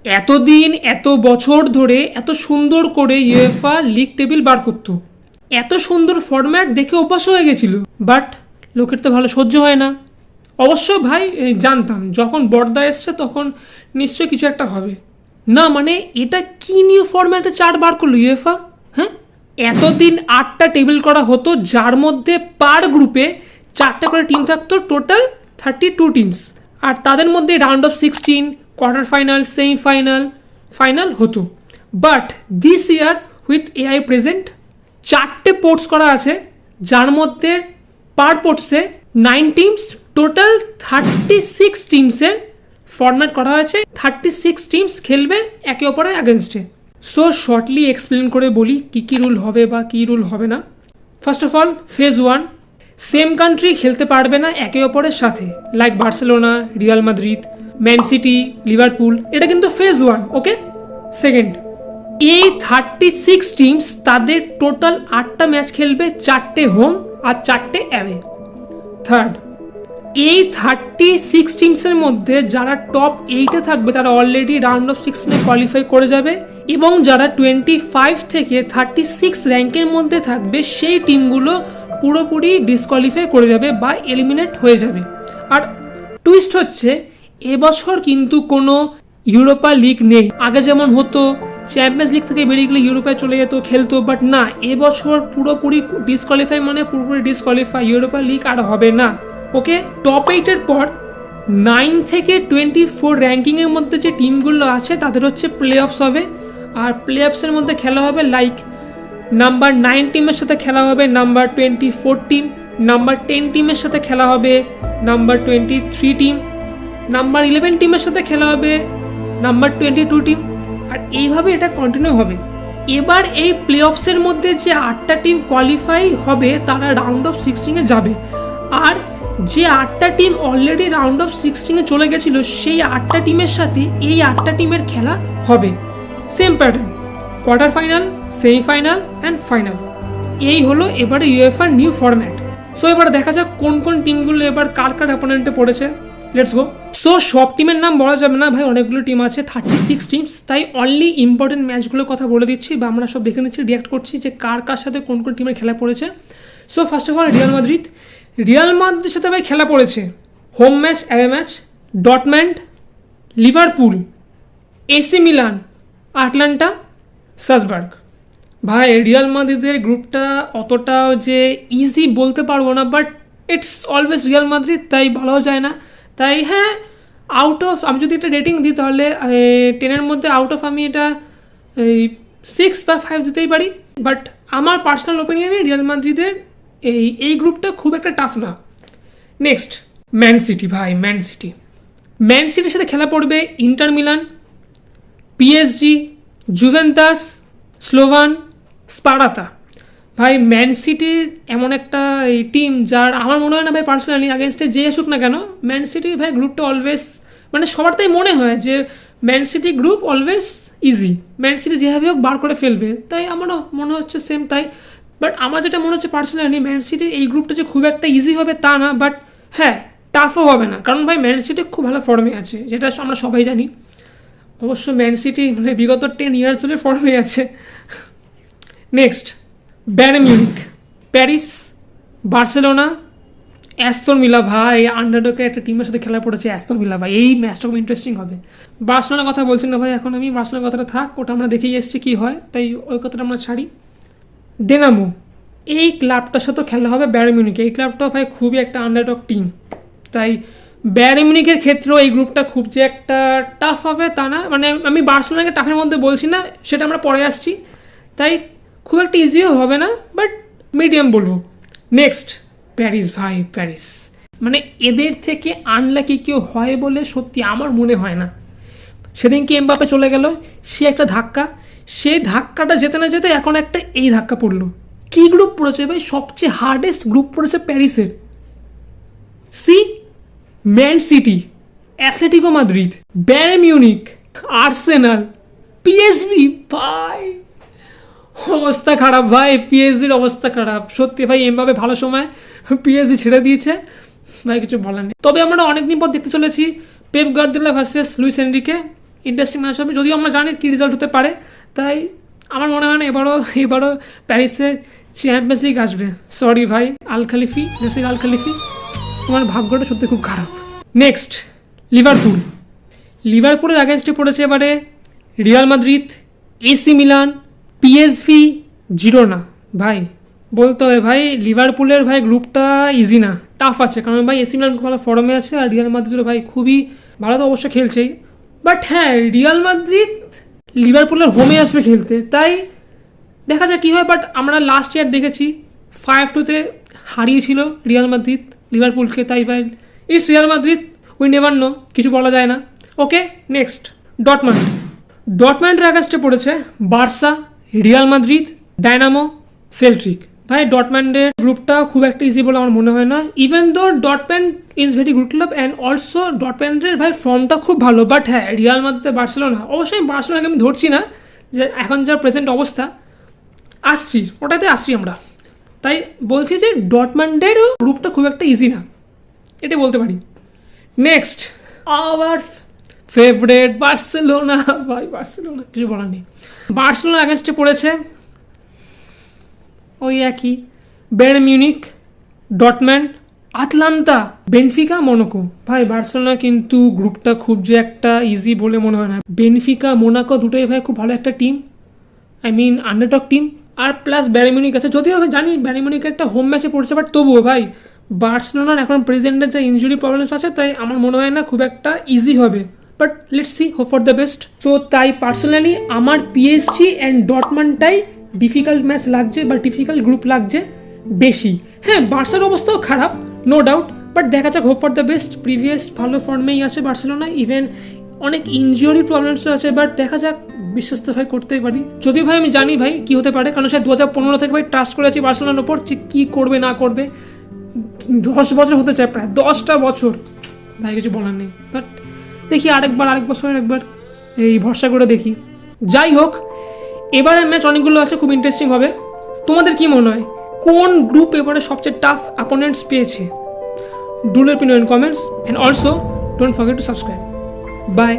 এতদিন এত বছর ধরে এত সুন্দর করে ইউএফা লিগ টেবিল বার করতো, এত সুন্দর ফরম্যাট দেখে অভ্যাস হয়ে গেছিল, বাট লোকের তো ভালো সহ্য হয় না। অবশ্য ভাই জানতাম যখন বর্দা এসছে তখন নিশ্চয়ই কিছু একটা হবে না। মানে এটা কি নিউ ফরম্যাটে চার্ট বার করলো ইউএফা? হ্যাঁ, এতদিন 8টা টেবিল করা হতো যার মধ্যে পার গ্রুপে 4টা করে টিম থাকতো, টোটাল 32 টিমস, আর তাদের মধ্যে round of 16, quarter final, semifinal, final হতো। But this year with AI present 4টে পোর্টস করা আছে যার মধ্যে পার পোর্টসে 9 টিমস, টোটাল 36 টিমসের ফরম্যাট করা হয়েছে। 36 টিমস খেলবে একে অপরের অ্যাগেনস্টে। সো শর্টলি এক্সপ্লেন করে বলি কী কী রুল হবে বা কী রুল হবে না। First of all, phase 1, same country খেলতে পারবে না একে অপরের সাথে, like Barcelona, Real Madrid, man city, Liverpool, এটা কিন্তু ফেজ 1। ওকে। সেকেন্ড, এই 36 টিমস তাদের টোটাল 8টা ম্যাচ খেলবে, 4টে হোম আর 4টে অ্যাওয়ে। থার্ড, এই 36 টিমসের মধ্যে যারা টপ 8-এ থাকবে তারা অলরেডি রাউন্ড অফ 16-এ কোয়ালিফাই করে যাবে, এবং যারা 25 থেকে 36 র্যাঙ্কের মধ্যে থাকবে সেই টিমগুলো পুরোপুরি ডিসকোয়ালিফাই করে যাবে বা এলিমিনেট হয়ে যাবে। আর টুইস্ট হচ্ছে, এবছর কিন্তু কোনো ইউরোপা লিগ নেই। আগে যেমন হতো চ্যাম্পিয়ন্স লিগ থেকে বেরিয়ে গেলে ইউরোপায় চলে যেত, খেলতো, বাট না, এবছর পুরোপুরি ডিসকোয়ালিফাই, মানে পুরোপুরি ডিসকোয়ালিফাই, ইউরোপা লিগ আর হবে না। ওকে। টপ 8-এর পর 9 থেকে 24 র্যাঙ্কিংয়ের মধ্যে যে টিমগুলো আছে তাদের হচ্ছে প্লে অফস হবে, আর প্লে অফসের মধ্যে খেলা হবে লাইক নাম্বার 9 টিমের সাথে খেলা হবে নাম্বার 24 টিম, নাম্বার 10 টিমের সাথে খেলা হবে নাম্বার 23 টিম, নাম্বার 11 টিমের সাথে খেলা হবে নাম্বার 22 টিম, আর এইভাবে এটা কন্টিনিউ হবে। এবার এই প্লে অফসের মধ্যে যে 8টা টিম কোয়ালিফাই হবে তারা রাউন্ড অফ 16-এ যাবে, আর যে 8টা টিম অলরেডি রাউন্ড অফ 16-এ চলে গেছিল সেই 8টা টিমের সাথে এই 8টা টিমের খেলা হবে। Same pattern, quarter final, semifinal and final. এই হলো এবারে ইউএফার নিউ ফরম্যাট। সো এবার দেখা যাক কোন কোন টিমগুলো এবার কার কার অপোনেন্টে পড়েছে। Let's go. সো সব টিমের নাম বলা যাবে না ভাই, অনেকগুলো টিম আছে, 36 টিমস, তাই অনলি ইম্পর্টেন্ট ম্যাচগুলোর কথা বলে দিচ্ছি, বা আমরা সব দেখে নিচ্ছি, রিয়াক্ট করছি যে কার কার সাথে কোন কোন টিমের খেলা পড়েছে। So first of all, Real Madrid. Real মাদ্রিদের সাথে ভাই খেলা পড়েছে home match, away match, Dortmund, Liverpool, AC Milan, Atalanta, Salzburg. ভাই রিয়াল মাদ্রিদের গ্রুপটা অতটাও যে ইজি বলতে পারবো না, but it's always Real Madrid, তাই বলাও যায় না। তাই হ্যাঁ, আউট অফ, আমি যদি একটা রেটিং দিই তাহলে 10-এর মধ্যে আউট অফ আমি এটা 6 বা 5 দিতেই পারি। বাট আমার পার্সোনাল ওপিনিয়নে রিয়াল মাদ্রিদের এই গ্রুপটা খুব একটা টাফ না। Next, man city. ভাই ম্যান সিটির সাথে খেলা পড়বে inter Milan, PSG, Juventus, স্লোভান, Sparta. ভাই ম্যান সিটি এমন একটা টিম যার আমার মনে হয় না ভাই পার্সোনালি আগেনস্টে যে আসুক না কেন, ম্যান সিটি ভাই গ্রুপটা অলওয়েজ, মানে সবার তাই মনে হয় যে man city group always easy, man city যেভাবে হোক বার করে ফেলবে, তাই আমারও মনে হচ্ছে সেম তাই। বাট আমার যেটা মনে হচ্ছে পার্সোনালি, ম্যান সিটির এই গ্রুপটা যে খুব একটা ইজি হবে তা না, বাট হ্যাঁ টাফও হবে না, কারণ ভাই ম্যান সিটি খুব ভালো ফর্মে আছে, যেটা আমরা সবাই জানি। অবশ্য ম্যান সিটি মানে বিগত 10 ইয়ার্স ধরে ফর্মে আছে। Next, Bayern Munich, Paris, Barcelona, Aston Villa. ভাই আন্ডারডগে একটা টিমের সাথে খেলা পড়েছে অ্যাস্তন ভিলা, ভাই এই ম্যাচটা খুব ইন্টারেস্টিং হবে। বার্সেলোনার কথা বলছি না ভাই এখন আমি, বার্সেলোনার কথাটা থাক, ওটা আমরা দেখেই এসেছি কী হয়, তাই ওই কথাটা আমরা ছাড়ি। ডিনামো, এই ক্লাবটার সাথে খেলা হবে বায়ার্ন মিউনিখে। এই ক্লাবটা ভাই খুবই একটা আন্ডারডগ টিম, তাই বায়ার্ন মিউনিখের ক্ষেত্রেও এই গ্রুপটা খুব যে একটা টাফ হবে তা না, মানে আমি বার্সেলোনাকে টাফের মধ্যে বলছি না, সেটা আমরা পরে আসছি, তাই খুব একটা ইজিও হবে না, বাট মিডিয়াম বলবো। Next, Paris. ভাই প্যারিস মানে এদের থেকে আনলাকি কেউ হয় বলে সত্যি আমার মনে হয় না। সেদিনকে এমবাপে চলে গেল, সে একটা ধাক্কা, সেই ধাক্কাটা যেতে না যেতে এখন একটা এই ধাক্কা পড়লো। কি গ্রুপ পড়েছে ভাই, সবচেয়ে হার্ডেস্ট গ্রুপ পড়েছে প্যারিসের। C, Man City, Atletico Madrid, Bayern Munich, Arsenal, PSV. ভাই অবস্থা খারাপ ভাই, পিএসজির অবস্থা খারাপ সত্যি ভাই। এমবাপে ভালো সময় পিএসজি ছেড়ে দিয়েছে ভাই, কিছু বলার নেই। তবে আমরা অনেকদিন পর দেখতে চলেছি Pep Guardiola versus Luis Enrique. Interesting match হবে, যদিও আমরা জানি কী রেজাল্ট হতে পারে। তাই আমার মনে হয় না এবারও প্যারিসে চ্যাম্পিয়ন্স লিগ আসবে। সরি ভাই আল খালিফি, নাসির আল খালিফি, তোমার ভাগ্যটা সত্যি খুব খারাপ। নেক্সট লিভারপুলের অ্যাগেনস্টে পড়েছে এবারে Real Madrid, AC Milan, PSV, Girona. ভাই বলতে হয় ভাই লিভারপুলের ভাই গ্রুপটা ইজি না, টাফ আছে, কারণ ভাই এসি মিলান খুব ভালো ফর্মে আছে আর রিয়াল মাদ্রিদ ভাই খুবই ভালো তো অবশ্যই খেলছেই। বাট হ্যাঁ রিয়াল মাদ্রিদ লিভারপুলের হোমে আসবে খেলতে, তাই দেখা যাক কী হয়। বাট আমরা লাস্ট ইয়ার দেখেছি 5-2 হারিয়েছিল রিয়াল মাদ্রিদ লিভারপুলকে, তাই ভাই it's Real Madrid, we never know, কিছু বলা যায় না। ওকে নেক্সট ডটম্যান্ডের অ্যাগেন্স্টে পড়েছে Barca, Real Madrid, Dynamo, Celtic. ভাই ডটম্যান্ডের গ্রুপটা খুব একটা ইজি বলে আমার মনে হয় না, even though Dortmund is very good club and also ডটম্যান্ডের ভাই ফর্মটা খুব ভালো। বাট হ্যাঁ রিয়াল মাদ্রিদ, বার্সেলোনা, অবশ্যই বার্সেলোনাকে আমি ধরছি না, যে এখন যা প্রেজেন্ট অবস্থা ওটাতে আসছি আমরা, তাই বলছি যে ডটম্যান্ডের গ্রুপটা খুব একটা ইজি না, এটা বলতে পারি। নেক্সট আবার ফেভারিট বার্সেলোনা, ভাই বার্সেলোনা কিছু বলার নেই। বার্সেলোনা অ্যাগেন্স্টে পড়েছে ওই একই Bayern Munich, Dortmund, Atalanta, Benfica, Monaco. ভাই বার্সেলোনা কিন্তু গ্রুপটা খুব যে একটা ইজি বলে মনে হয় না। বেনফিকা, মোনাকো দুটোই ভাই খুব ভালো একটা team, I mean underdog team, আর প্লাস বায়ার্ন মিউনিখ আছে, যদিও আমি জানি বায়ার্ন মিউনিখ একটা হোম ম্যাচে পড়ছে, বাট তবুও ভাই বার্সেলোনার এখন প্রেজেন্টের যে ইনজুরি প্রবলেমস আছে, তাই আমার মনে হয় না খুব একটা ইজি হবে। But let's see, hope for the best. তো তাই পার্সোনালি আমার পিএসজি অ্যান্ড ডটম্যান্ডটাই ডিফিকাল্ট ম্যাচ লাগছে বা ডিফিকাল্ট গ্রুপ লাগছে বেশি। হ্যাঁ বার্সার অবস্থাও খারাপ, নো ডাউট, বাট দেখা যাক, hope for the best. Previous ভালো ফর্মেই আছে বার্সেলোনা, ইভেন অনেক ইনজিওরি প্রবলেমস আছে, বাট দেখা যাক, বিশ্বাস তো ভাই করতেই পারি। যদিও ভাই আমি জানি ভাই কী হতে পারে, কারণ সে 2015 থেকে ভাই ট্রাস্ট করে আছি বার্সেলোনার ওপর, যে কী করবে না করবে। 10 বছর হতে চায়, প্রায় 10টা বছর, ভাই কিছু বলার নেই। বাট দেখি আরেক বছর একবার এই ভরসা করে দেখি। যাই হোক এবারের ম্যাচ অনেকগুলো আছে, খুব ইন্টারেস্টিং হবে। তোমাদের কি মনে হয় কোন গ্রুপ এবারে সবচেয়ে টাফ অপোনেন্টস পেয়েছে? Do let me know in comments, and also don't forget to subscribe. By.